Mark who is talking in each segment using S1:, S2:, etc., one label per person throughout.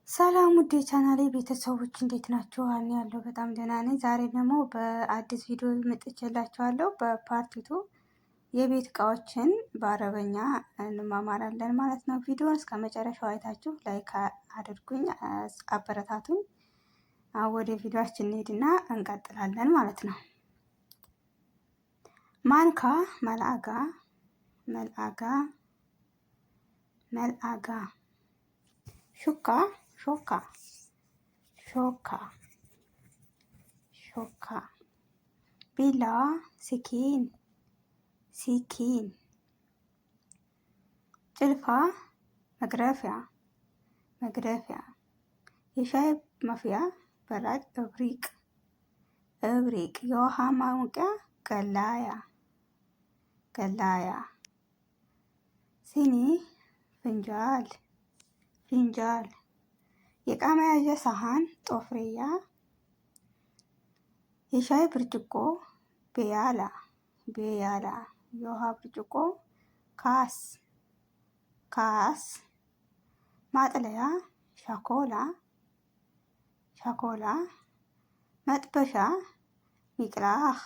S1: ሰላም ውድ የቻናሌ ቤተሰቦች እንዴት ናችሁ? አኔ ያለው በጣም ደህና ነኝ። ዛሬ ደግሞ በአዲስ ቪዲዮ መጥቼላችኋለሁ። በፓርቲቱ የቤት እቃዎችን በአረበኛ እንማማራለን ማለት ነው። ቪዲዮን እስከ መጨረሻው አይታችሁ ላይክ አድርጉኝ፣ አበረታቱኝ። ወደ ቪዲዮአችን እንሄድና እንቀጥላለን ማለት ነው። ማንካ መልአጋ መልአጋ መልአጋ ሹካ ሾካ ሾካ ሾካ ቢላዋ ሲኪን ሲኪን ጭልፋ መግረፊያ መግረፊያ የሻይ ማፍያ በራድ እብሪቅ እብሪቅ የውሃ ማሞቂያ ገላያ ገላያ ሲኒ ፍንጃል ፊንጃል የዕቃ መያዣ ሳህን ጦፍሬያ የሻይ ብርጭቆ ቤያላ ቤያላ የውሃ ብርጭቆ ካስ ካስ ማጥለያ ሻኮላ ሻኮላ መጥበሻ ሚቅላህ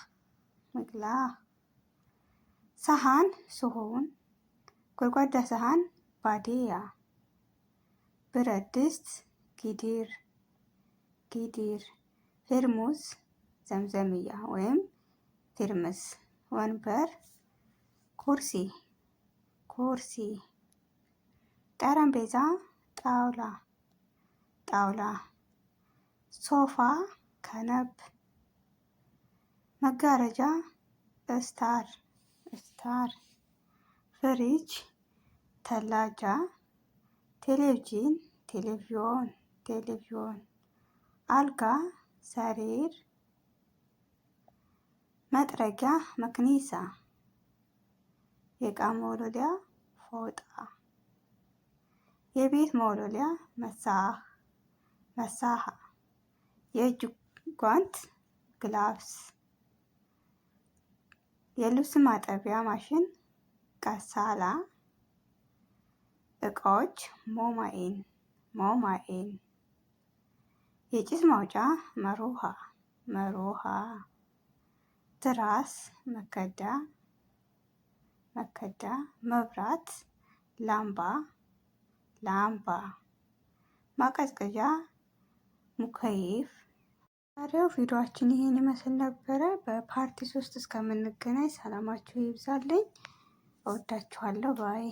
S1: ሚቅላህ ሳህን ስሁን ጎድጓዳ ሳህን ባዴያ ብረት ድስት ጊዲር ጊዲር ፌርሙዝ ዘምዘምያ ወይም ቴርምስ ወንበር ኩርሲ ኩርሲ ጠረጴዛ ጣውላ ጣውላ ሶፋ ከነብ መጋረጃ ስታር ስታር ፍሪጅ ተላጃ ቴሌቪዥን ቴሌቪዥን ቴሌቪዥን አልጋ ሰሪር መጥረጊያ መክኒሳ የዕቃ መወልወያ ፎጣ የቤት መወልወያ መሳህ መሳሃ የእጅ ጓንት ግላቭስ የልብስ ማጠቢያ ማሽን ቀሳላ እቃዎች ሞማይን ሞማይን የጭስ ማውጫ መሮሃ መሮሃ ትራስ መከዳ መከዳ መብራት ላምባ ላምባ ማቀዝቀዣ ሙከይፍ። ዛሬው ቪዲዮአችን ይሄን ይመስል ነበረ። በፓርቲ 3 እስከምንገናኝ ሰላማችሁ ይብዛልኝ። እወዳችኋለሁ ባይ